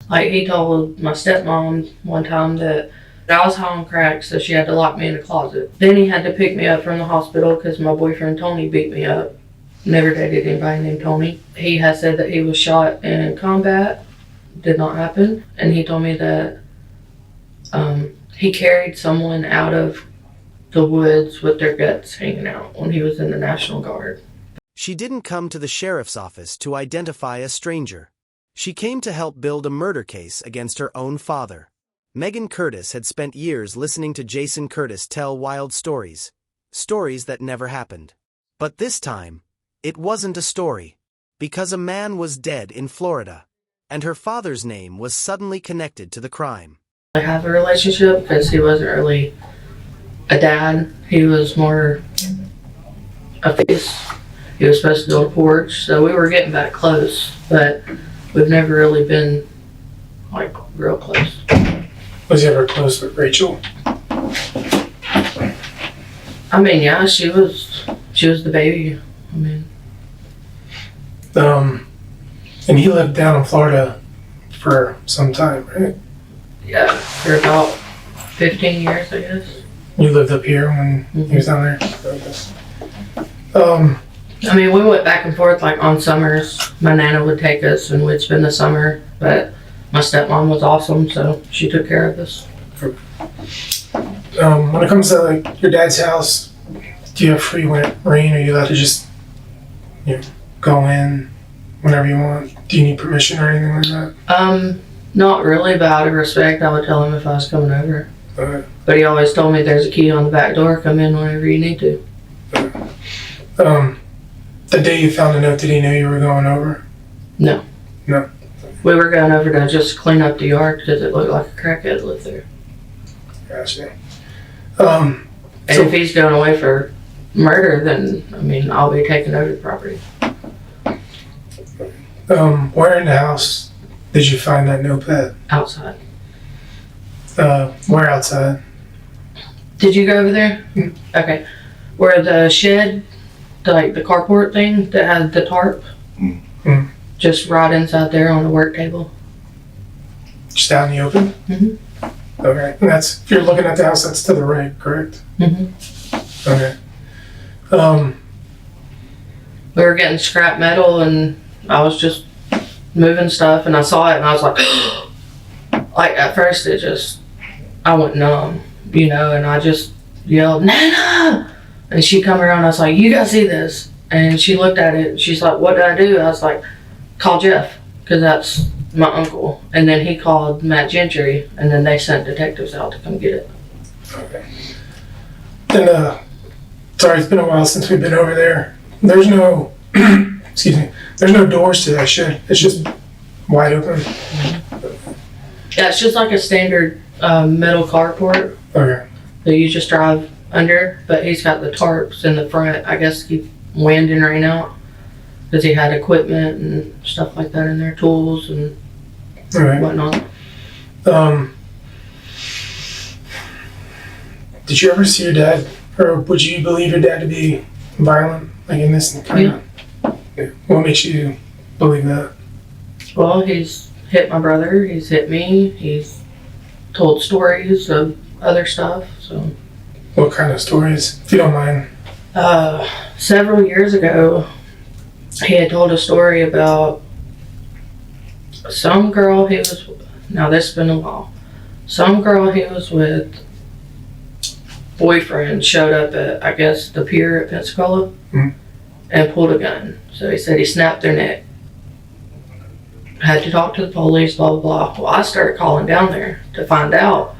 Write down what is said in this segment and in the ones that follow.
Like, he told my stepmom one time that I was high on crack, so she had to lock me in a closet. Then he had to pick me up from the hospital because my boyfriend Tony beat me up. Never dated anybody named Tony. He has said that he was shot in combat. Did not happen. And he told me that he carried someone out of the woods with their guts hanging out when he was in the National Guard. She didn't come to the sheriff's office to identify a stranger. She came to help build a murder case against her own father. Megan Curtis had spent years listening to Jason Curtis tell wild stories. Stories that never happened. But this time, it wasn't a story. Because a man was dead in Florida. And her father's name was suddenly connected to the crime. I have a relationship because he wasn't really a dad. He was more a face. He was supposed to build a porch, so we were getting back close, but we've never really been, like, real close. Was he ever close with Rachel? I mean, yeah, she was the baby. I mean. And he lived down in Florida for some time, right? Yeah, for about 15 years, I guess. You lived up here when he was down there? I mean, we went back and forth, like, on summers. My Nana would take us and we'd spend the summer, but my stepmom was awesome, so she took care of us. When it comes to, like, your dad's house, do you have free reign? Are you allowed to just, go in whenever you want? Do you need permission or anything like that? Not really, but out of respect, I would tell him if I was coming over. But he always told me there's a key on the back door, come in whenever you need to. The day you found the note, did he know you were going over? No. No. We were going over to just clean up the yard because it looked like a crackhead lived there. Gotcha. And if he's going away for murder, then, I mean, I'll be taking over the property. Where in the house did you find that notepad? Outside. Where outside? Did you go over there? Okay. Where the shed, the carport thing that had the tarp, just right inside there on the work table. Just out in the open? Mm-hmm. Okay. And that's, if you're looking at the house, that's to the right, correct? Mm-hmm. Okay. We were getting scrap metal and I was just moving stuff and I saw it and I was like, like at first I went numb, and I just yelled, Nana! And she come around, I was like, you gotta see this. And she looked at it and she's like, what did I do? I was like, call Jeff, because that's my uncle. And then he called Matt Gentry and then they sent detectives out to come get it. Okay. And, sorry, it's been a while since we've been over there. There's no, excuse me, there's no doors to that shed. It's just wide open. Yeah, it's just like a standard metal carport Okay. that you just drive under, but he's got the tarps in the front, I guess, to keep wind and rain out, because he had equipment and stuff like that in there, tools and whatnot. Did you ever see your dad, or would you believe your dad to be violent, like in this kind of? Yeah. What makes you believe that? Well, he's hit my brother, he's hit me, he's told stories of other stuff, so. What kind of stories, if you don't mind? Several years ago, he had told a story about some girl he was, now this has been a while, some girl he was with, boyfriend showed up at, I guess, the pier at Pensacola and pulled a gun. So he said he snapped their neck. Had to talk to the police, blah, blah, blah. Well, I started calling down there to find out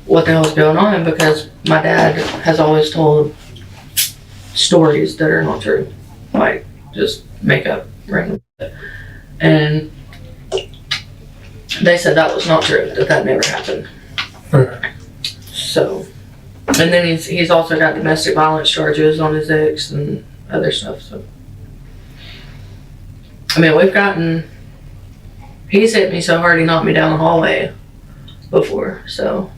what the hell was going on because my dad has always told stories that are not true. Like, just make up random shit. And they said that was not true, that never happened. Okay. So, and then he's also got domestic violence charges on his ex and other stuff, so. I mean, he's hit me so hard he knocked me down the hallway before, so.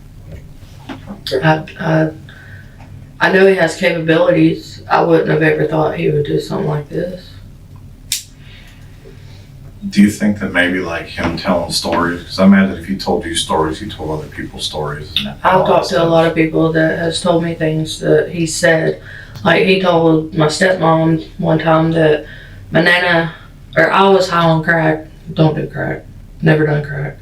I know he has capabilities. I wouldn't have ever thought he would do something like this. Do you think that maybe like him telling stories? Because I imagine if he told you stories, he told other people stories. I've talked to a lot of people that has told me things that he said. Like he told my stepmom one time that my nana, or I was high on crack. Don't do crack. Never done crack.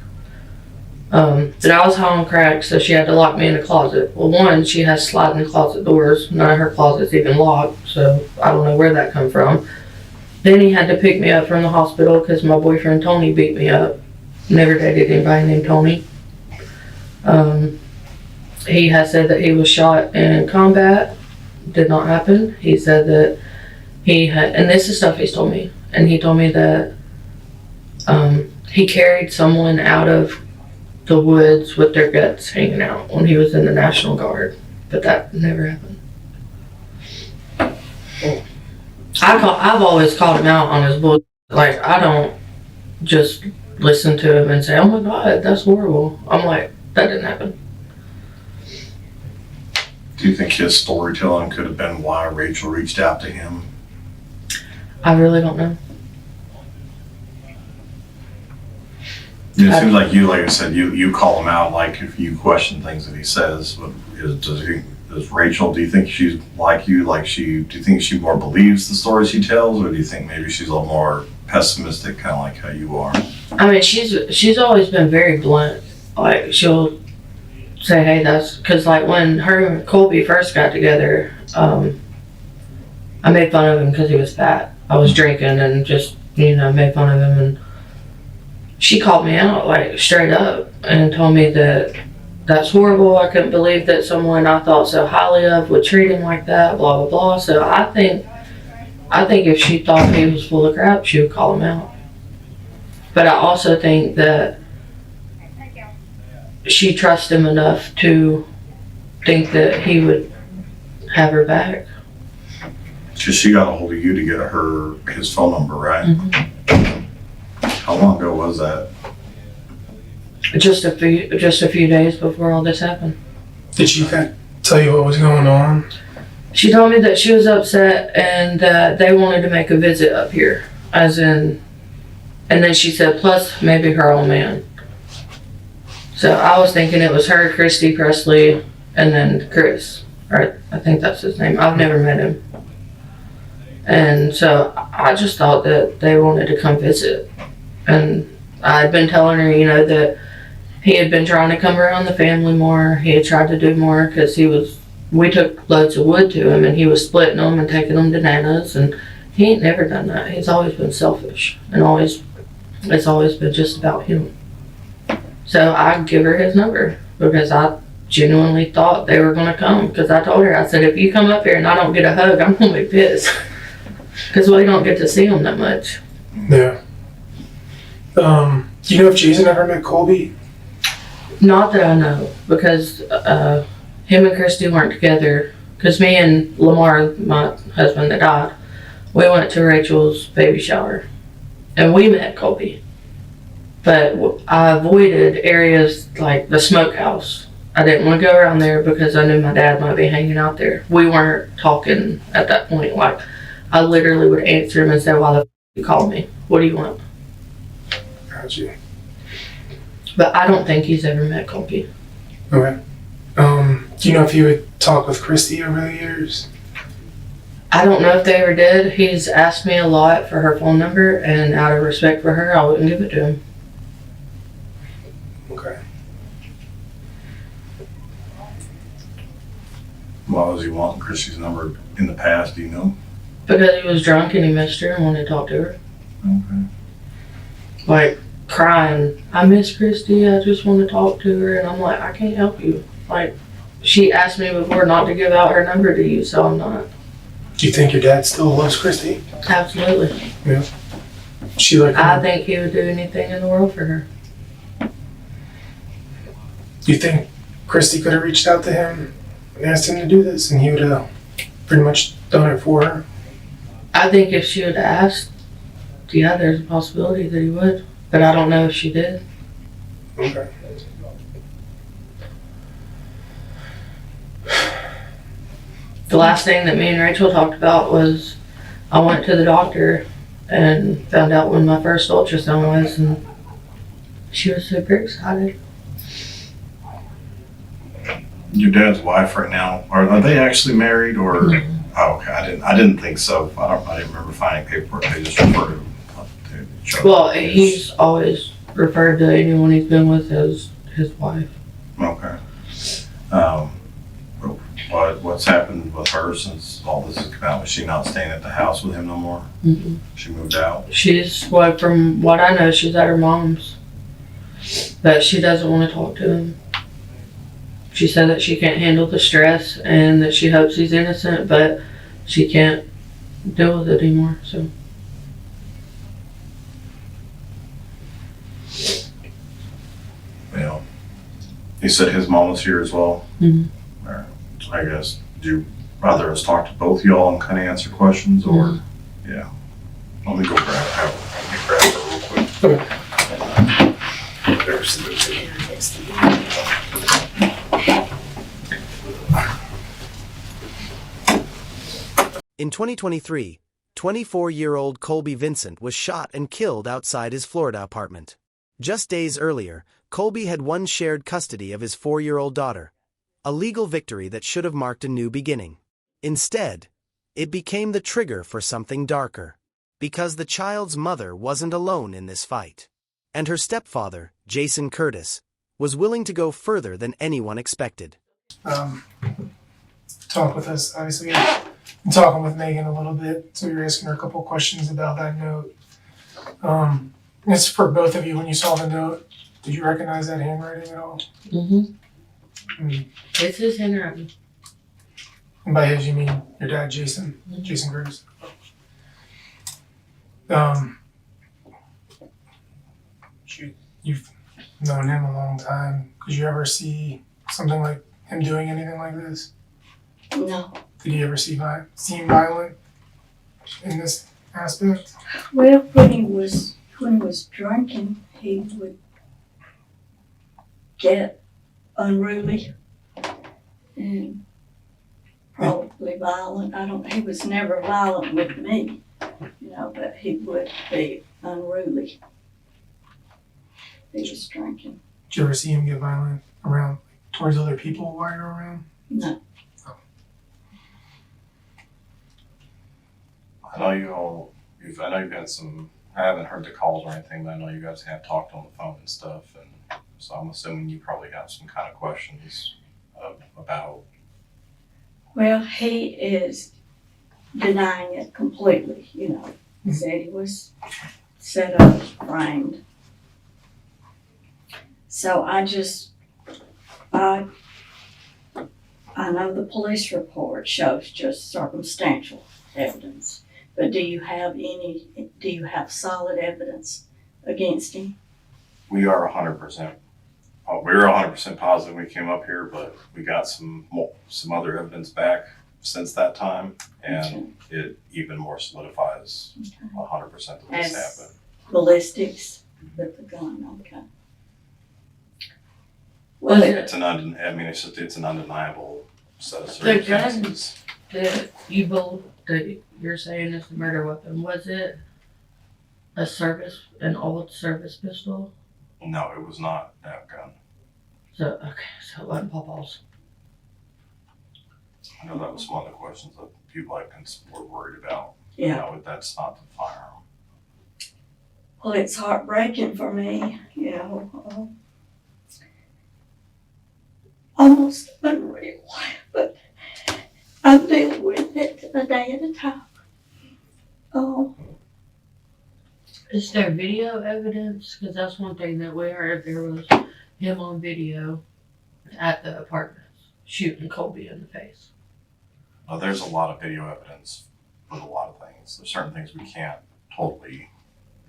That I was high on crack, so she had to lock me in a closet. Well, one, she has sliding closet doors. None of her closets even locked, so I don't know where that come from. Then he had to pick me up from the hospital because my boyfriend Tony beat me up. Never dated anybody named Tony. He has said that he was shot in combat. Did not happen. He said that he had, and this is stuff he's told me, and he told me that he carried someone out of the woods with their guts hanging out when he was in the National Guard, but that never happened. I've always called him out on his bullshit. Like, I don't just listen to him and say, oh my God, that's horrible. I'm like, that didn't happen. Do you think his storytelling could have been why Rachel reached out to him? I really don't know. It seems like you, like I said, you call him out, like if you question things that he says. But does Rachel, do you think she's like you? Do you think she more believes the stories he tells, or do you think maybe she's a little more pessimistic, kind of like how you are? I mean, she's always been very blunt. Like, she'll say, hey, that's, because like when her and Colby first got together, I made fun of him because he was fat. I was drinking and just, made fun of him, and she called me out, like, straight up and told me that that's horrible. I couldn't believe that someone I thought so highly of would treat him like that, blah, blah, blah. So I think if she thought he was full of crap, she would call him out. But I also think that she trusts him enough to think that he would have her back. Because she got a hold of you to get his phone number, right? Mm-hmm. How long ago was that? Just a few days before all this happened. Did she tell you what was going on? She told me that she was upset and that they wanted to make a visit up here, and then she said, plus maybe her old man. So I was thinking it was her, Christy Presley, and then Chris. Right? I think that's his name. I've never met him. And so I just thought that they wanted to come visit. And I had been telling her, that he had been trying to come around the family more. He had tried to do more because we took loads of wood to him and he was splitting them and taking them to Nana's, and he ain't never done that. He's always been selfish and it's always been just about him. So I give her his number because I genuinely thought they were going to come, because I told her, I said, if you come up here and I don't get a hug, I'm going to be pissed because we don't get to see him that much. Yeah. Do you know if Jason ever met Colby? Not that I know, because him and Christy weren't together. Because me and Lamar, my husband that died, we went to Rachel's baby shower, and we met Colby. But I avoided areas like the smokehouse. I didn't want to go around there because I knew my dad might be hanging out there. We weren't talking at that point. Like, I literally would answer him and say, why the f*** you call me? What do you want? Gotcha. But I don't think he's ever met Colby. Okay. Do you know if he would talk with Christy over the years? I don't know if they ever did. He's asked me a lot for her phone number, and out of respect for her, I wouldn't give it to him. Okay. Why was he wanting Christy's number in the past, do you know? Because he was drunk and he missed her and wanted to talk to her. Okay. Like, crying, I miss Christy, I just want to talk to her. And I'm like, I can't help you. Like, she asked me before not to give out her number to you, so I'm not. Do you think your dad still loves Christy? Absolutely. Yeah. She like I think he would do anything in the world for her. Do you think Christy could have reached out to him and asked him to do this, and he would have pretty much done it for her? I think if she would have asked, yeah, there's a possibility that he would. But I don't know if she did. Okay. The last thing that me and Rachel talked about was I went to the doctor and found out when my first ultrasound was, and she was super excited. Your dad's wife right now, are they actually married or? Mhm. Oh, okay. I didn't think so. I didn't remember finding paperwork. They just refer to each other. Well, he's always referred to anyone he's been with as his wife. Okay. Um, what's happened with her since all this has come out? Was she not staying at the house with him no more? Mm-mm. She moved out? She's, from what I know, she's at her mom's. But she doesn't want to talk to him. She said that she can't handle the stress and that she hopes he's innocent, but she can't deal with it anymore, so. Well, he said his mom was here as well. Mhm. All right. So I guess, do you rather us talk to both y'all and kind of answer questions, or yeah? Let me go grab her real quick. There's the video. In 2023, 24-year-old Colby Vincent was shot and killed outside his Florida apartment. Just days earlier, Colby had won shared custody of his 4-year-old daughter, a legal victory that should have marked a new beginning. Instead, it became the trigger for something darker, because the child's mother wasn't alone in this fight. And her stepfather, Jason Curtis, was willing to go further than anyone expected. Talk with us. Obviously, been talking with Megan a little bit, so we were asking her a couple questions about that note. It's for both of you. When you saw the note, did you recognize that handwriting at all? Mm-hmm. It's his handwriting. And by his, you mean your dad, Jason? Mhm. Jason Curtis. You've known him a long time. Could you ever see something like him doing anything like this? No. Did you ever seem violent in this aspect? Well, when he was drinking, he would get unruly and probably violent. He was never violent with me, but he would be unruly. He was drinking. Did you ever see him get violent towards other people while you were around? No. I know you've had some, I haven't heard the calls or anything, but I know you guys have talked on the phone and stuff, and so I'm assuming you probably have some kind of questions about. Well, he is denying it completely, He said he was set up, framed. So I know the police report shows just circumstantial evidence, but do you have solid evidence against him? We are 100%. We were 100% positive when we came up here, but we got some other evidence back since that time, and it even more solidifies 100% that this happened. Ballistics with the gun, okay. Was it It's an undeniable set of the circumstances. gun that you're saying is the murder weapon? Was it an old service pistol? No, it was not that gun. So it wasn't Papa's. I know that was one of the questions that people were worried about. Yeah. No, that's not the firearm. Well, it's heartbreaking for me, almost unreal, but I'm dealing with it a day at a time. Is there video evidence? Because that's one thing that we heard. There was him on video at the apartments shooting Colby in the face. There's a lot of video evidence with a lot of things. There's certain things we can't totally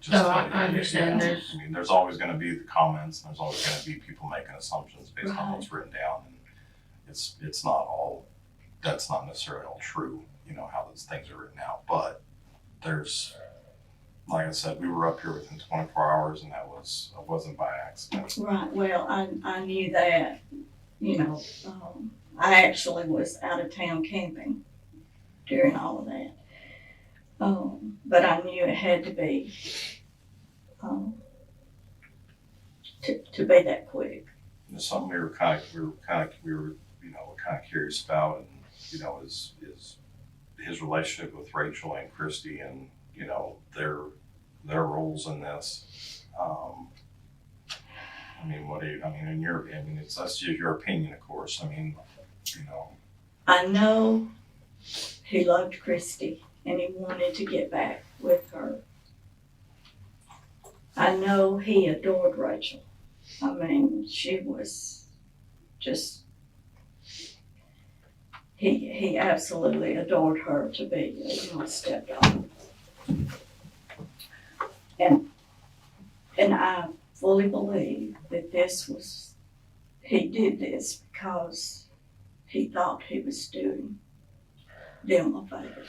just. I understand. There's always going to be the comments. And there's always going to be people making assumptions based on what's written down, and it's not all. That's not necessarily all true. How those things are written out, but there's. Like I said, we were up here within 24 hours, and it wasn't by accident. Right, well, I knew that, I actually was out of town camping during all of that. But I knew it had to be, to be that quick. It's something we were kind of, you know, kind of curious about, and, you know, is his relationship with Rachel and Christy, and, you know, their roles in this. I mean, that's just your opinion, of course. I mean, you know. I know he loved Christy and he wanted to get back with her. I know he adored Rachel. I mean, she was just, he absolutely adored her to be, you know, a stepdaughter. And I fully believe that he did this because he thought he was doing them a favor.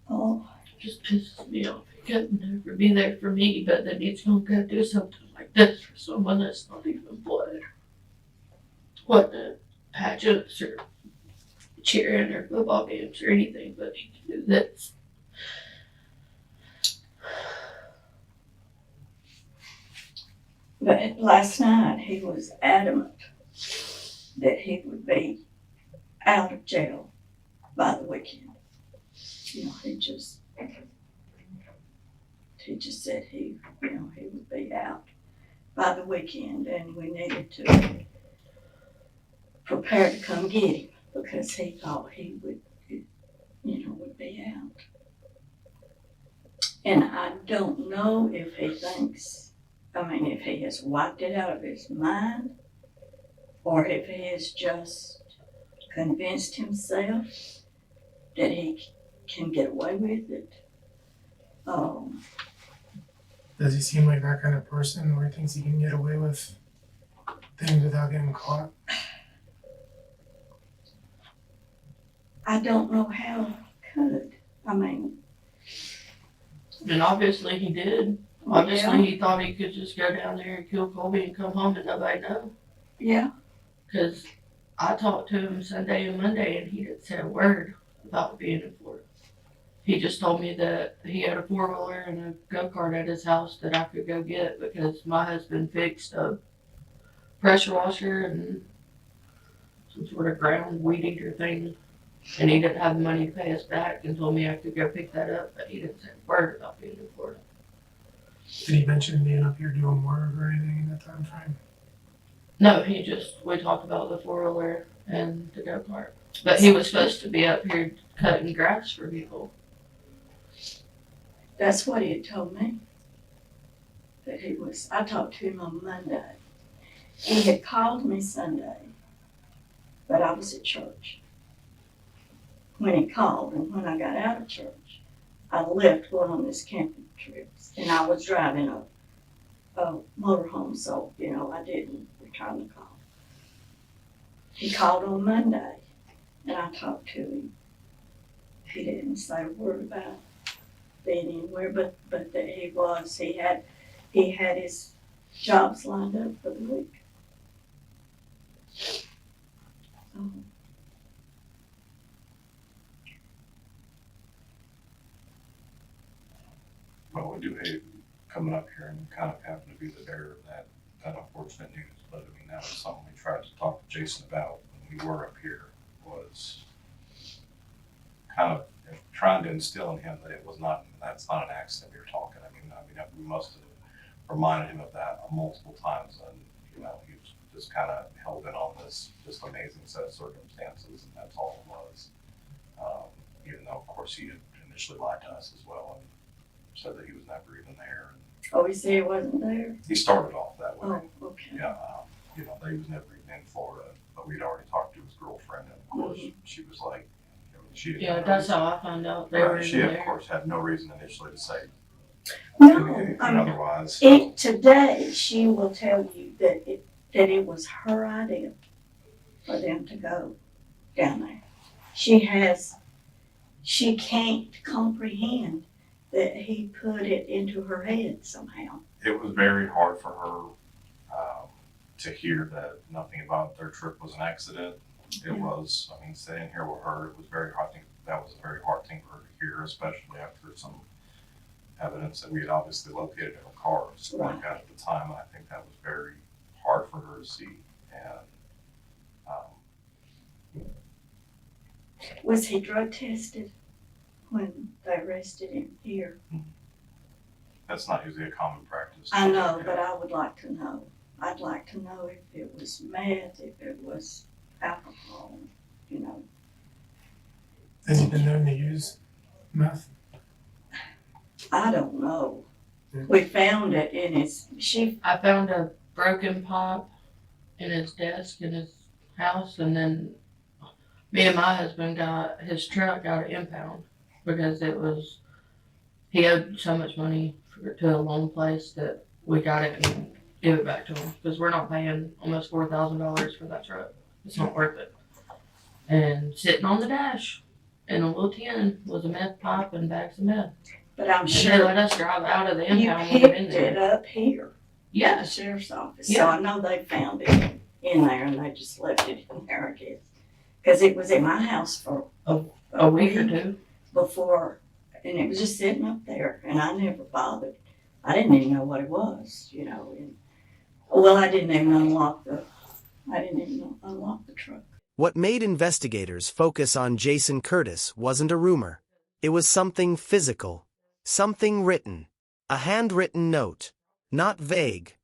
Oh, Just pisses me off. He could never be there for me, but then he's gonna go do something like this for someone that's not even blood. What the pageants or cheering or football games or anything, but he can do this. but last night he was adamant that he would be out of jail by the weekend. You know, he just said he would be out by the weekend, and we needed to prepare to come get him because he thought he would be out. And I don't know if if he has wiped it out of his mind or if he has just convinced himself that he can get away with it. Does he seem like that kind of person where he thinks he can get away with things without getting caught? I don't know how he could. And obviously he did. Obviously he thought he could just go down there and kill Colby and come home and nobody know. Yeah. Because I talked to him Sunday and Monday and he didn't say a word about being in Florida. He just told me that he had a 4-wheeler and a go-kart at his house that I could go get because my husband fixed a pressure washer and some sort of ground weed eater thing. And he didn't have the money to pay us back and told me I could go pick that up, but he didn't say a word about being in Florida. Did he mention being up here doing work or anything in that time frame? No, we talked about the 4-wheeler and the go-kart. But he was supposed to be up here cutting grass for people. That's what he had told me. I talked to him on Monday. He had called me Sunday, but I was at church when he called, and when I got out of church, I left going on this camping trip, and I was driving a motorhome, so, I didn't return the call. He called on Monday, and I talked to him. He didn't say a word about being anywhere, but that he had his jobs lined up for the week. So, Well, we do hate coming up here and kind of having to be the bearer of that unfortunate news. But I mean, that was something we tried to talk to Jason about when we were up here, was kind of trying to instill in him that that's not an accident we were talking. We must have reminded him of that multiple times, and he was just kind of held in on this just amazing set of circumstances, and that's all it was. Even though, of course, he had initially lied to us as well and said that he was never even there. he said he wasn't there? He started off that way. Oh, okay. Yeah, that he was never even in Florida, but we'd already talked to his girlfriend, and of course, she was like, she didn't. Yeah, that's how I found out they were She, in of there. course, had no reason initially to say No, anything otherwise. So. Today she will tell you that it was her idea for them to go down there. She can't comprehend that he put it into her head somehow. It was very hard for her to hear that nothing about their trip was an accident. It was, sitting here with her, it was very hard. I think that was a very hard thing for her to hear, especially after some evidence that we had obviously located in her car. So like at the time, I think that was very hard for her to see. And Was he drug tested when they arrested him here? that's not usually a common practice. I know, but I would like to know. I'd like to know if it was meth, if it was alcohol, you know. Has he been known to use meth? I don't know. Yeah. We found it in his, I found a broken pipe in his desk in his house, and then me and my husband got his truck out of impound because he owed so much money to a loan place that we got it and give it back to him because we're not paying almost $4,000 for that truck. It's not worth it. And sitting on the dash in a little tin was a meth pipe and bags of meth. but I'm And they sure let us drive out of the you impound with it in picked there. it up here at the Yes. sheriff's office. So Yeah. I know they found it in there and they just left it in there, I guess. Because it was at my house for A week or two. before, and it was just sitting up there, and I never bothered. I didn't even know what it was, you know. And, well, I didn't even unlock the truck. What made investigators focus on Jason Curtis wasn't a rumor. It was something physical, something written, a handwritten note, not vague,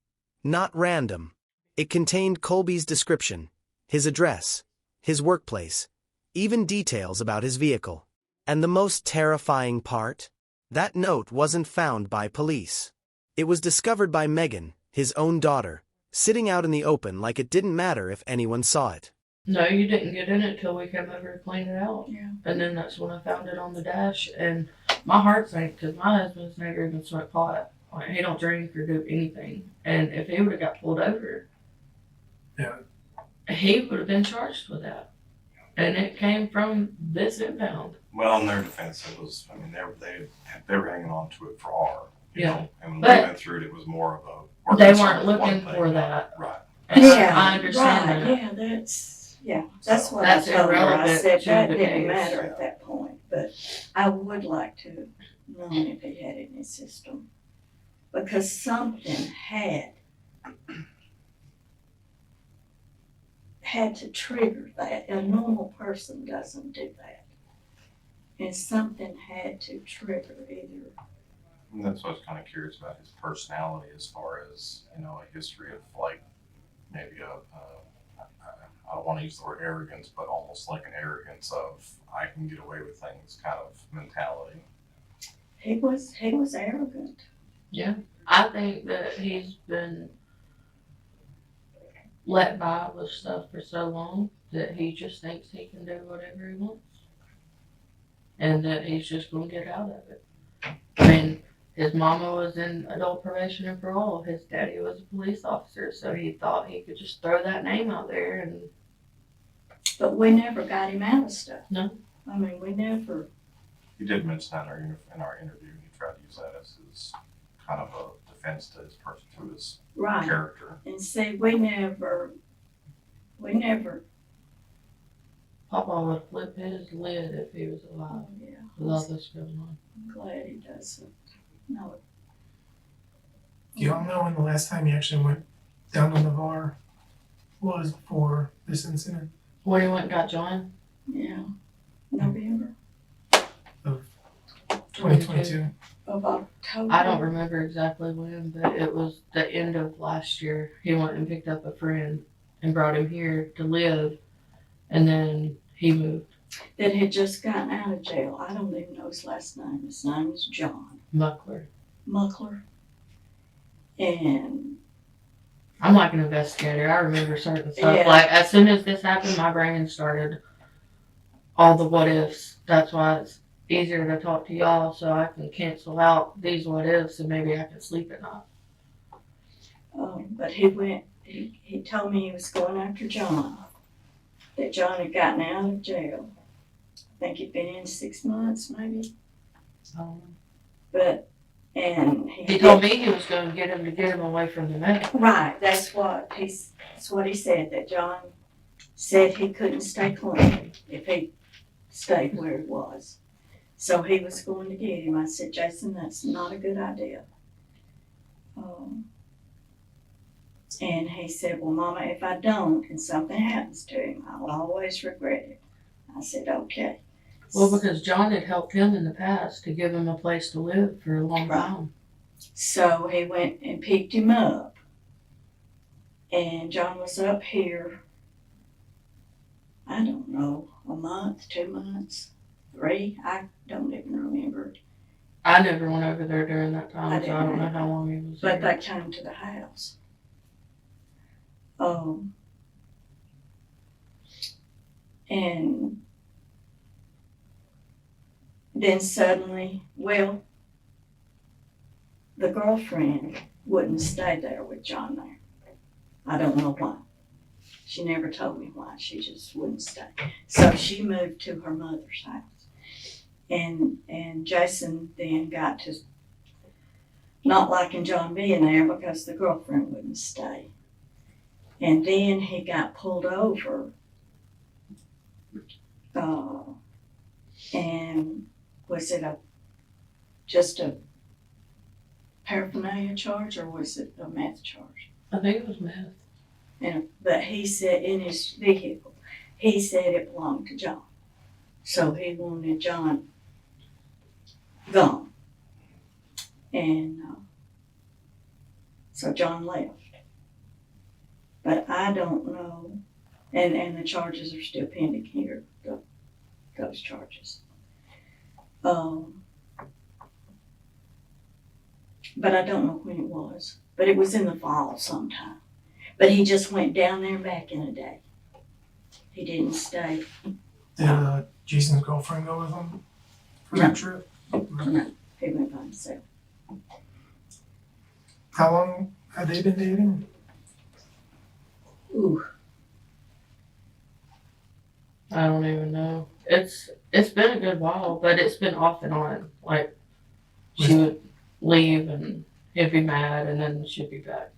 not random. It contained Colby's description, his address, his workplace, even details about his vehicle. And the most terrifying part? That note wasn't found by police. It was discovered by Megan, his own daughter, sitting out in the open like it didn't matter if anyone saw it. No, you didn't get in it till we came over to clean it out. Yeah. And then that's when I found it on the dash. And my heart sank because my husband's never even smoked pot. Like, he don't drink or do anything. And if he would have got pulled over, Yeah. he would have been charged with that. And it came from this impound. Well, in their defense, it was, I mean, they were hanging on to it for R. You Yeah. know? And when But we went through it, it was more of a. They working weren't on one looking thing, for not- that. Right. And I understand right, that. that's what That's I told her. I irrelevant said to that the didn't case. matter at that point, but I would like to know if he had it in his system. Because something had to trigger that. A normal person doesn't do that. And something had to trigger either. And that's what I was kind of curious about his personality as far as, you know, a history of like maybe I don't want to use the word arrogance, but almost like an arrogance of I can get away with things kind of mentality. He was arrogant. Yeah. I think that he's been let by with stuff for so long that he just thinks he can do whatever he wants. And that he's just going to get out of it. I mean, his mama was in adult probation and parole. His daddy was a police officer, so he thought he could just throw that name out there and. But we never got him out of stuff. No. I mean, we never. He did mention that in our interview. He tried to use that as his kind of a defense to his person, to his Right. character. And see, we never. Papa would flip his lid if he was alive Oh, yeah. with all this going on. I'm glad he doesn't. No. Do y'all know when the last time you actually went down on the bar was for this incident? When he went and got John? Yeah. November 2022? of October. I don't remember exactly when, but it was the end of last year. He went and picked up a friend and brought him here to live, and then he moved. That had just gotten out of jail. I don't even know his last name. His name is John Muckler. And I'm like an investigator. I remember certain stuff. Yeah. Like, as soon as this happened, my brain started all the what ifs. That's why it's easier to talk to y'all so I can cancel out these what ifs and maybe I can sleep at night. but he told me he was going after John. That John had gotten out of jail. I think he'd been in 6 months maybe. But and He told me he was going to get him away from the man. Right, that's what he said, that John said he couldn't stay clean if he stayed where he was. So he was going to get him. I said, Jason, that's not a good idea. And he said, well, Mama, if I don't and something happens to him, I'll always regret it. I said, okay. Well, because John had helped him in the past to give him a place to live for a long Right. time. So he went and picked him up. And John was up here, I don't know, a month, 2 months, 3, I don't even remember. I never went over there during that I time, so I didn't don't know either. how long he was But there. they came to the house. And then suddenly, well, the girlfriend wouldn't stay there with John there. I don't know why. She never told me why. She just wouldn't stay. So she moved to her mother's house. And Jason then got to not liking John being there because the girlfriend wouldn't stay. And then he got pulled over. And was it just a paraphernalia charge or was it a meth charge? I think it was meth. But he said in his vehicle, he said it belonged to John. So he wanted John gone. And so John left. But I don't know, and the charges are still pending here, those charges. But I don't know when it was. But it was in the fall sometime. But he just went down there back in a day. He didn't stay. Did Jason's girlfriend go with him for that trip? No, he went by himself. How long had they been dating? Ooh, I don't even know. It's been a good while, but it's been off and on. Like, she would leave and he'd be mad and then she'd be back.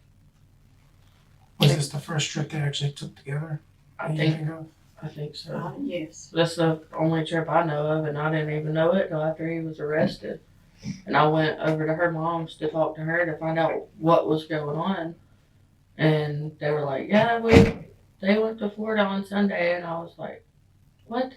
Was this the first trip they actually took together? I that you think of? I think so. yes. That's the only trip I know of, and I didn't even know it until after he was arrested. And I went over to her mom's to talk to her to find out what was going on. And they were like, yeah, they went to Florida on Sunday. And I was like, what?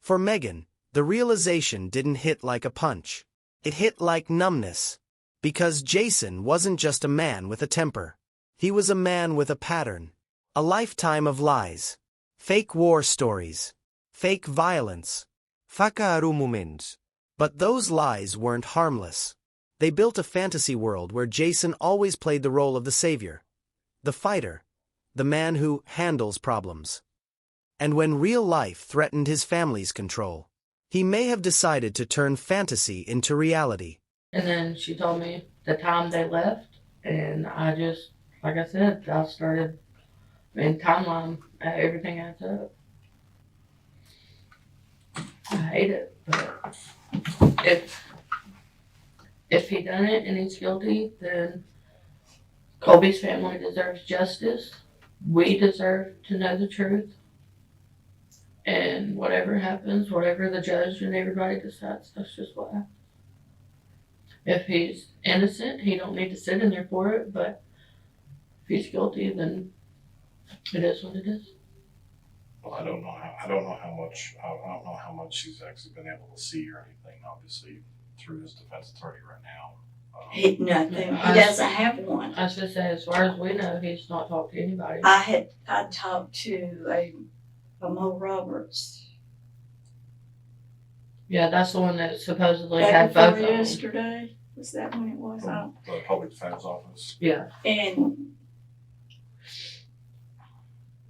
For Megan, the realization didn't hit like a punch. It hit like numbness. Because Jason wasn't just a man with a temper. He was a man with a pattern. A lifetime of lies. Fake war stories. Fake violence. Fakarumumins. But those lies weren't harmless. They built a fantasy world where Jason always played the role of the savior. The fighter. The man who handles problems. And when real life threatened his family's control, he may have decided to turn fantasy into reality. And then she told me the time they left. And I just, like I said, I started in timeline. Everything adds up. I hate it, but if he done it and he's guilty, then Colby's family deserves justice. We deserve to know the truth. And whatever happens, whatever the judge and everybody decides, that's just what happens. If he's innocent, he don't need to sit in there for it, but if he's guilty, then it is what it is. Well, I don't know how much he's actually been able to see or anything, obviously, through his defense attorney right now. Nothing. He doesn't have one. I was gonna say, as far as we know, he's not talked to anybody. I talked to a Mo Roberts. Yeah, that's the one that supposedly Day had before both of them. yesterday. Was that when it was? From the public defender's office. Yeah.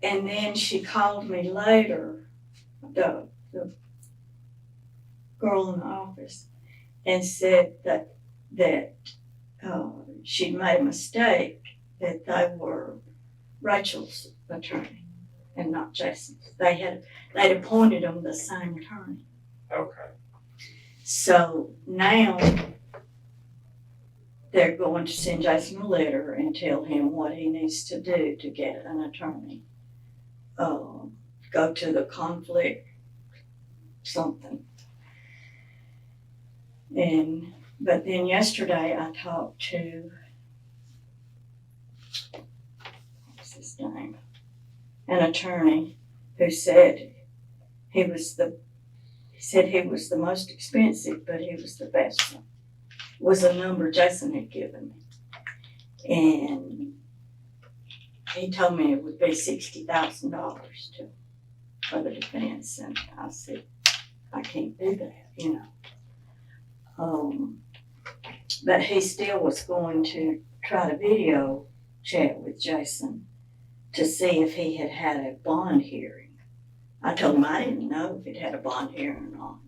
And then she called me later, the girl in the office, and said that she'd made a mistake, that they were Rachel's attorney and not Jason's. They'd appointed them the same attorney. Okay. So now they're going to send Jason a letter and tell him what he needs to do to get an attorney. Go to the conflict something. But then yesterday I talked to, what's his name? An attorney who said he was the most expensive, but he was the best one. Was a number Jason had given me. And he told me it would be $60,000 for the defense. And I said, I can't do that, But he still was going to try to video chat with Jason to see if he had had a bond hearing. I told him I didn't know if he'd had a bond hearing or not.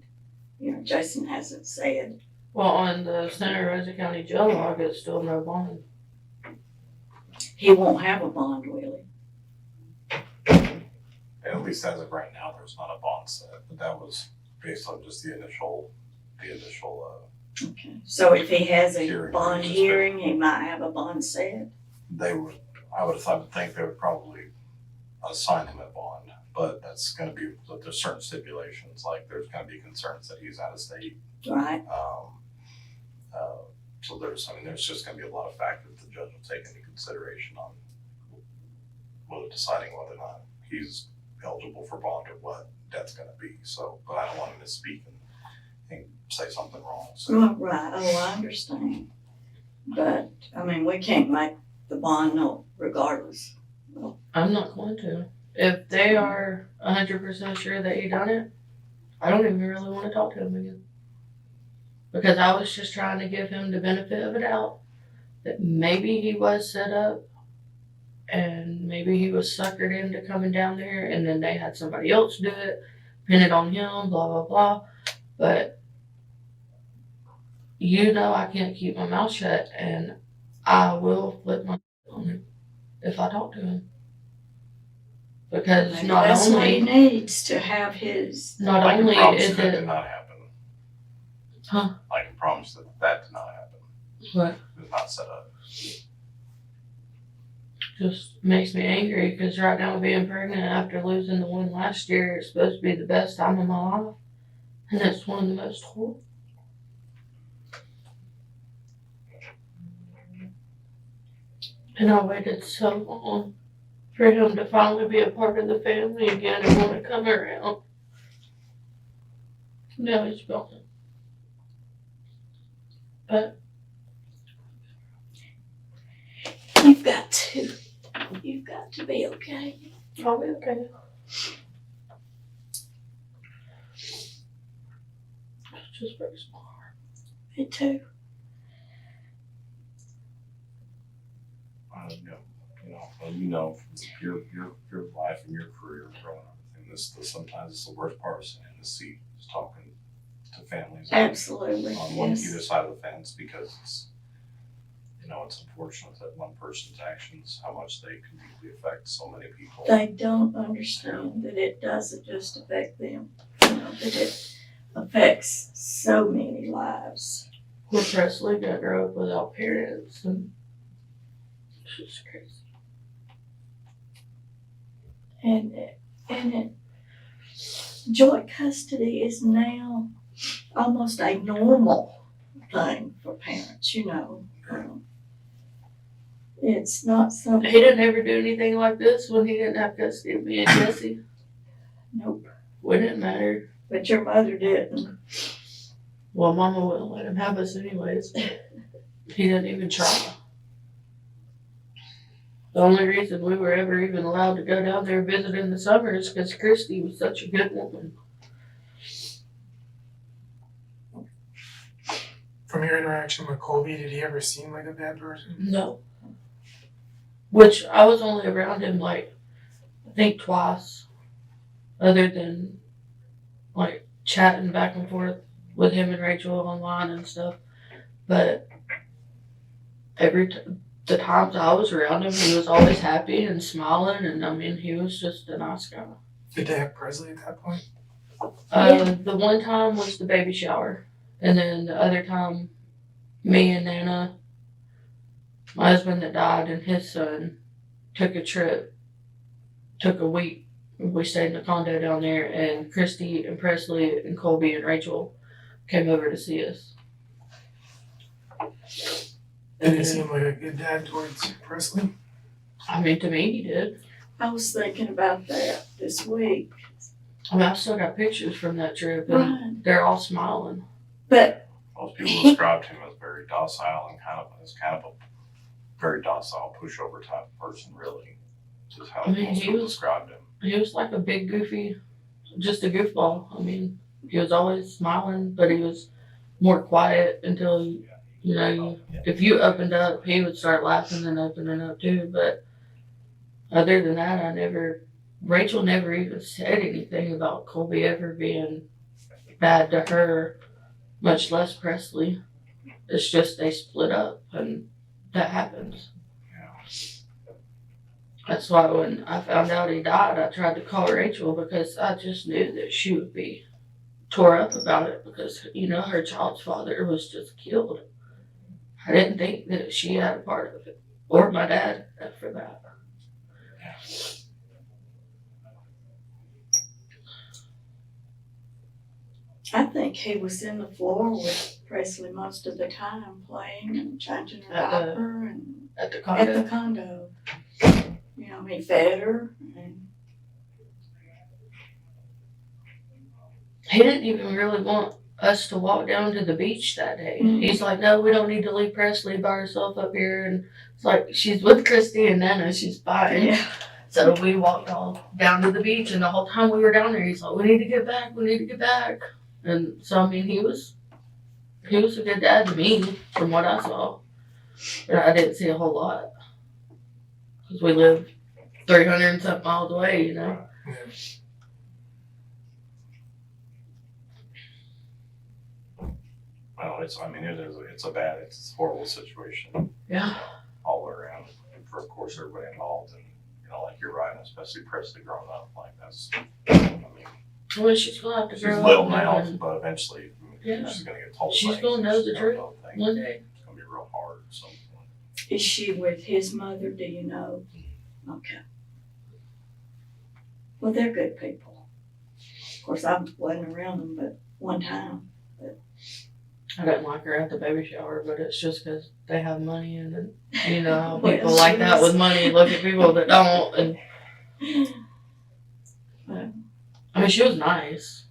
Jason hasn't said. Well, on the Santa Rosa County jail log, it's still no bond. He won't have a bond, will he? At least as of right now, there's not a bond set, but that was based on just the initial Okay. So if he has a Hearing. bond hearing, he might have a bond set. I would think they would probably assign him a bond, but that's gonna be, there's certain stipulations, like there's gonna be concerns that he's out of state. Right. So there's just gonna be a lot of factors the judge will take into consideration on deciding whether or not he's eligible for bond or what that's gonna be. So, but I don't want him to misspeak and say something wrong. So Well, right. Oh, I understand. But, we can't make the bond no regardless. I'm not going to. If they are 100% sure that he done it, I don't even really want to talk to him again. Because I was just trying to give him the benefit of the doubt that maybe he was set up and maybe he was suckered into coming down there and then they had somebody else do it, pin it on him, blah, blah, blah. But I can't keep my mouth shut and I will flip my on him if I talk to him. Because Maybe not that's what he only needs to have his. not I can only promise is you that did it not happen. Huh? I can promise that did not happen. what It was not set up. just makes me angry because right now being pregnant after losing the one last year is supposed to be the best time of my life. And it's one of the most horrible. And I waited so long for him to finally be a part of the family again and want to come around. Now he's gone. But You've got to be okay. I'll be okay. It's just very small. Me too. Your life and your career growing up, and this sometimes it's the worst part of sitting in the seat is talking to families Absolutely. on Yes. either side of the fence, because it's unfortunate that one person's actions, how much they can deeply affect so many people. They don't understand that it doesn't just affect them, that it affects so many lives. Poor Presley got grow up without parents and it's just crazy. And joint custody is now almost a normal thing for parents, It's not something. He didn't ever do anything like this when he didn't have custody of me and Jesse. Nope. Wouldn't matter. But your mother didn't. Well, Mama wouldn't let him have us anyways. He didn't even try. The only reason we were ever even allowed to go down there and visit in the summer is because Christy was such a good woman. From your interaction with Colby, did he ever seem like a bad person? No. Which I was only around him I think twice. Other than chatting back and forth with him and Rachel online and stuff. But the times I was around him, he was always happy and smiling, and he was just a nice guy. Did they have Presley at that point? The one time was the baby shower, and then the other time, me and Nana, my husband that died, and his son took a week We stayed in a condo down there, and Christy and Presley and Colby and Rachel came over to see us. Did he seem like a good dad towards Presley? I mean, to me, he did. I was thinking about that this week. I mean, I still got pictures from that trip, and Right. they're all smiling. But Most people described him as very docile and kind of a very docile pushover type of person, really. Is how I mean, most he people was- described him. He was like a big, goofy, just a goofball. I mean, he was always smiling, but he was more quiet until, if you opened up, he would start laughing and opening up too. But other than that, Rachel never even said anything about Colby ever being bad to her, much less Presley. It's just they split up, and that happens. That's why when I found out he died, I tried to call Rachel because I just knew that she would be tore up about it because, her child's father was just killed. I didn't think that she had a part of it, or my dad for that. I think he was in the floor with Presley most of the time, playing and changing her diaper and At the at the condo. condo. He fed her. And He didn't even really want us to walk down to the beach that day. He's like, no, we don't need to leave Presley by herself up here. And it's like, she's with Christy and Nana, she's fine. yeah, So we walked all down to the beach, and the whole time we were down there, he's like, we need to get back. And so, I mean, he was a good dad to me from what I saw. But I didn't see a whole lot. Because we live 300 and something miles away, Yeah. Well, it's a horrible situation Yeah. all around. And for, of course, everybody involved. And, like you're right, especially Presley growing up, like that's, Well, she's going to have to she's grow up. little now, but eventually Yeah. she's going to get told She's things. gonna know the She's truth know things. one day. It's going to be real hard at some point. is she with his mother? Do you know? Okay. Well, they're good people. Of course, I wasn't around them, but one time. I didn't like her at the baby shower, but it's just because they have money, and then, how Well, people like that with money look at people that don't. And I mean, she was nice.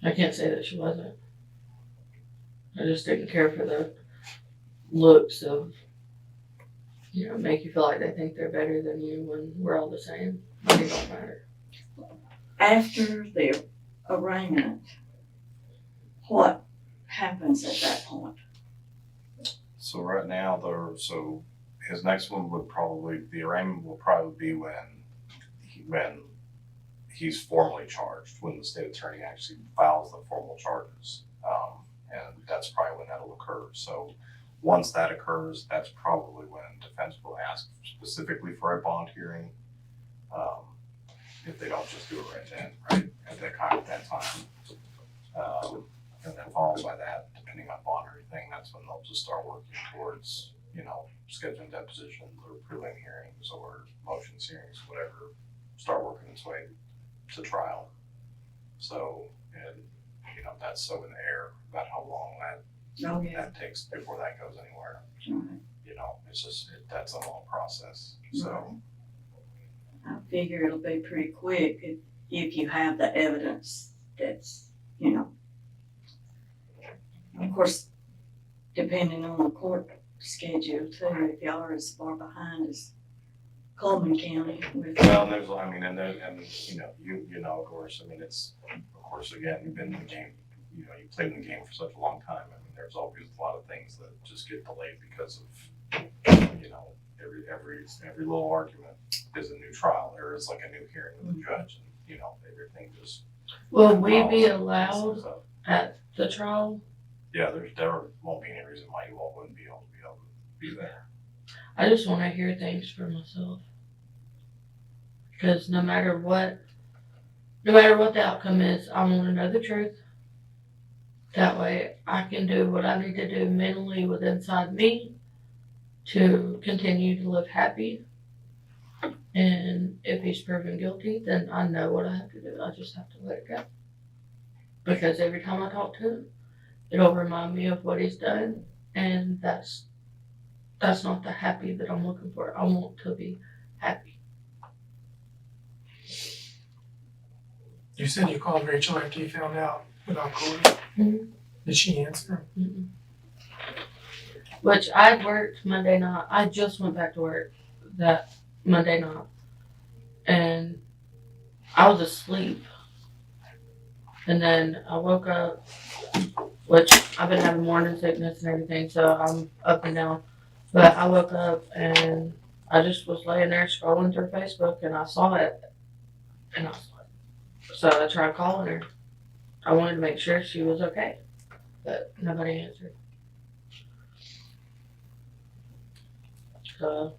I can't say that she wasn't. I just didn't care for the looks of, make you feel like they think they're better than you when we're all the same. Money don't matter. After the arraignment, what happens at that point? So right now, his next one the arraignment will probably be when he's formally charged, when the state attorney actually files the formal charges. And that's probably when that'll occur. So once that occurs, that's probably when defense will ask specifically for a bond hearing. If they don't just do it right then, right? At that time. And then followed by that, depending on bond or anything, that's when they'll just start working towards, scheduling depositions or prelim hearings or motions hearings, whatever, start working its way to trial. So, and, that's so in the air about how long that takes before that goes anywhere. Right. It's just, that's a long process, so. I figure it'll be pretty quick if you have the evidence that's, of course, depending on the court schedule too, if y'all are as far behind as Coleman County with. Well, and of course, it's, of course, again, you've been in the game, you played in the game for such a long time. There's always a lot of things that just get delayed because of, every little argument is a new trial. There is like a new hearing with the judge, and, everything just. Will we be allowed at the trial? Yeah, there won't be any reason why you all wouldn't be able to be there. I just want to hear things for myself. Because no matter what the outcome is, I want to know the truth. That way I can do what I need to do mentally within inside me to continue to live happy And if he's proven guilty, then I know what I have to do. I just have to let it go. Because every time I talk to him, it'll remind me of what he's done, and that's not the happy that I'm looking for. I want to be happy. You said you called Rachel after you found out about Corey. Mhm. Did she answer? Mm-mm. Which I worked Monday night. I just went back to work that Monday night, and I was asleep. And then I woke up, which I've been having morning sickness and everything, so I'm up and down. But I woke up and I just was laying there scrolling through Facebook, and I saw it, and I was like, so I tried calling her. I wanted to make sure she was okay, but nobody answered. So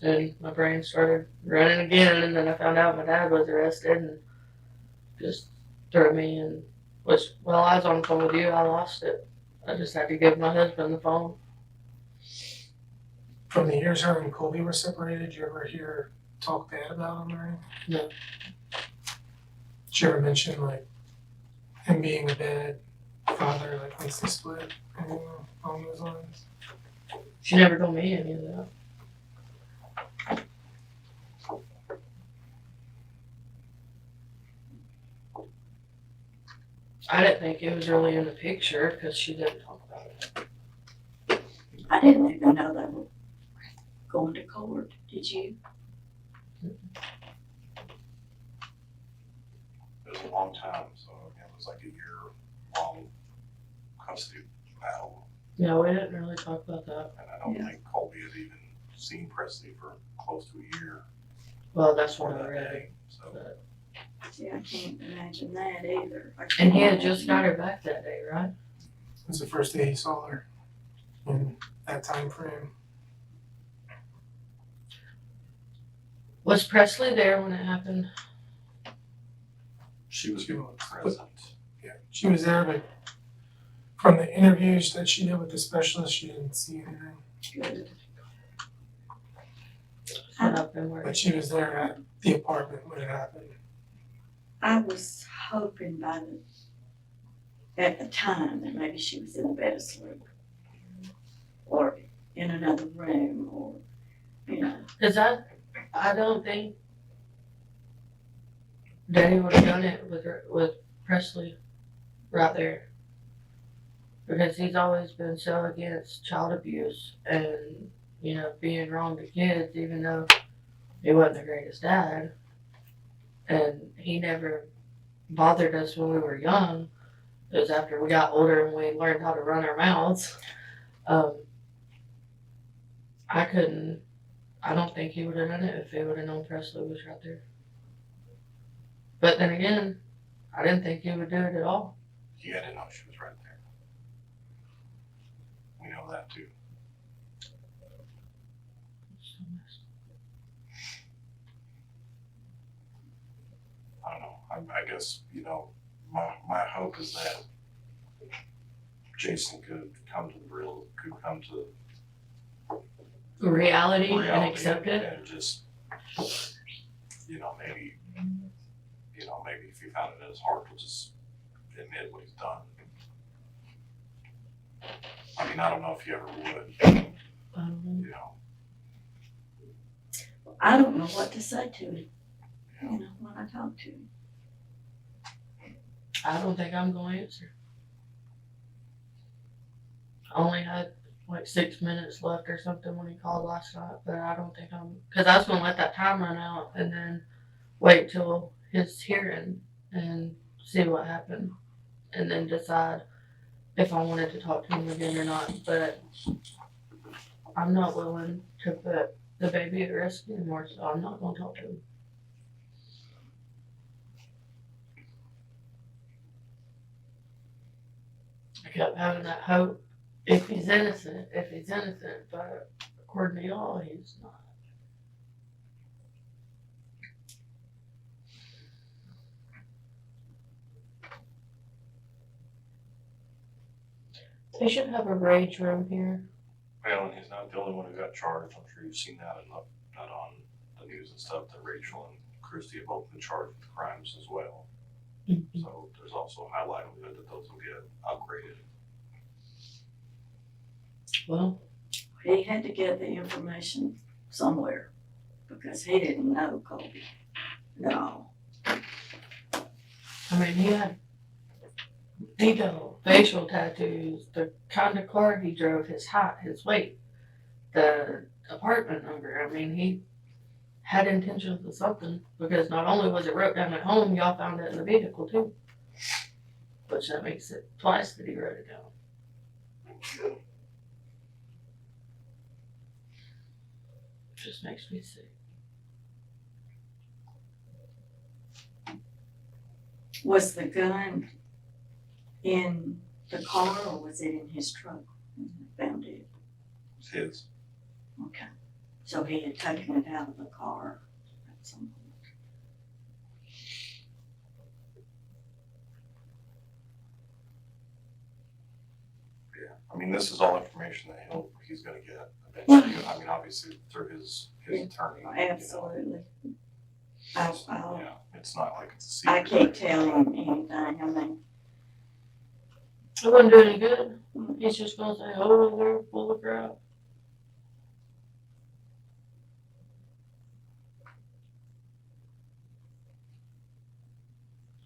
then my brain started running again, and then I found out my dad was arrested, and just threw me in. Which, while I was on the phone with you, I lost it. I just had to give my husband the phone. From the years her and Colby were separated, did you ever hear her talk bad about him or anything? No. Did you ever mention like him being a bad father, like once they split, anything along those lines? She never told me any of that. I didn't think it was really in the picture because she didn't talk about it. I didn't even know they were going to court. Did you? It was a long time, so it was like a year-long custody battle. No, we didn't really talk about that. And I don't Yeah. think Colby had even seen Presley for close to a year Well, that's before what I that read. day. So Yeah, I can't imagine that either. And he had just got her back that day, right? It was the first day he saw her in that time frame. Was Presley there when it happened? she was She was. present. Yeah, she was there, but from the interviews that she did with the specialist, she didn't see anything. Good. That's what I've been worried. But she was there at the apartment when it happened. I was hoping at the time that maybe she was in a bed asleep or in another room or, you know. Because I don't think Daddy would have done it with Presley right there. Because he's always been so against child abuse and, you know, being wrong to kids, even though he wasn't the greatest dad. And he never bothered us when we were young. It was after we got older and we learned how to run our mouths. I don't think he would have done it if he would have known Presley was right there. But then again, I didn't think he would do it at all. He had to know she was right there. We know that too. I don't know. I guess, you know, my hope is that Jason could come to Reality and reality accept it. and just, you know, maybe if he found it in his heart to just admit what he's done. I mean, I don't know if he ever would, you know. I don't know what to say to him, you know, when I talk to him. I don't think I'm going to answer. I only had like 6 minutes left or something when he called last night, but I don't think because I was going to let that time run out and then wait till his hearing and see what happened and then decide if I wanted to talk to him again or not. But I'm not willing to put the baby at risk anymore, so I'm not going to talk to him. I kept having that hope if he's innocent, but according to y'all, he's not. They should have a rage room here. Well, and he's not the only one who got charged. I'm sure you've seen that got on the news and stuff that Rachel and Christy have both been charged with crimes as well. So there's also a high likelihood that those will get upgraded. Well, He had to get the information somewhere because he didn't know Colby at all. I mean, he had detailed facial tattoos, the kind of car he drove, his height, his weight, the apartment number. I mean, he had intentions of something because not only was it wrote down at home, y'all found it in the vehicle too. Which that makes it twice that he wrote it down. Just makes me sick. Was the gun in the car or was it in his truck when they found it? It's his. Okay. So he had taken it out of the car at some point. Yeah. I mean, this is all information that he's gonna get eventually. I mean, obviously through his attorney. Absolutely. Yeah, it's not like it's a secret. I can't tell him anything. I mean, It wouldn't do any good. He's just gonna say, oh, they're full of crap.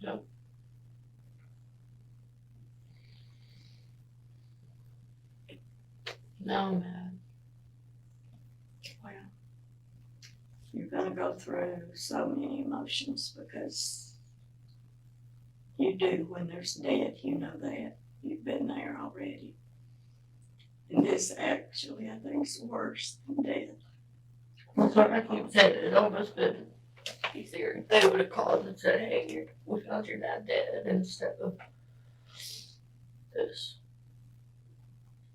Yep. Now I'm mad. well, you're gonna go through so many emotions because you do when there's death, you know that. You've been there already. And this actually, I think, is worse than death. That's what I keep saying. It almost been easier if they would have called and said, hey, we found your dad dead instead of this.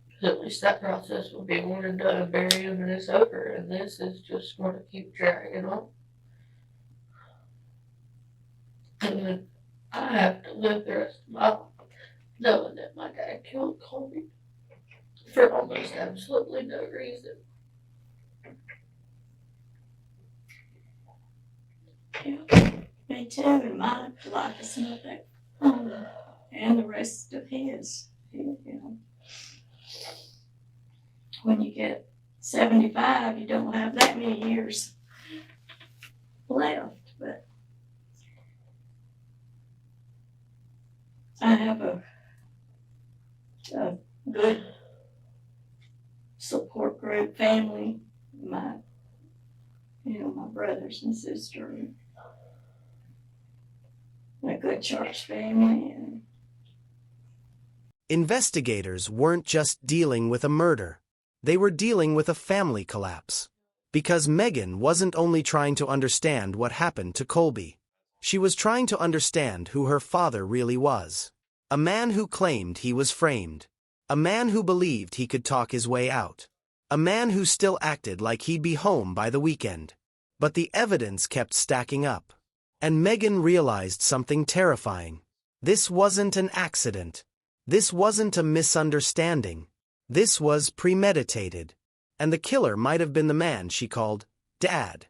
Because at least that process will be one and done, bury him and it's over. And this is just going to keep dragging on. And then I have to live the rest of my life knowing that my dad killed Colby for almost absolutely no reason. Yeah, me too, and my life is nothing. And the rest of his, you know. When you get 75, you don't have that many years left, but I have a good support group, family, my brothers and sisters, a good church family, and Investigators weren't just dealing with a murder. They were dealing with a family collapse. Because Megan wasn't only trying to understand what happened to Colby. She was trying to understand who her father really was. A man who claimed he was framed. A man who believed he could talk his way out. A man who still acted like he'd be home by the weekend. But the evidence kept stacking up. And Megan realized something terrifying. This wasn't an accident. This wasn't a misunderstanding. This was premeditated. And the killer might have been the man she called Dad.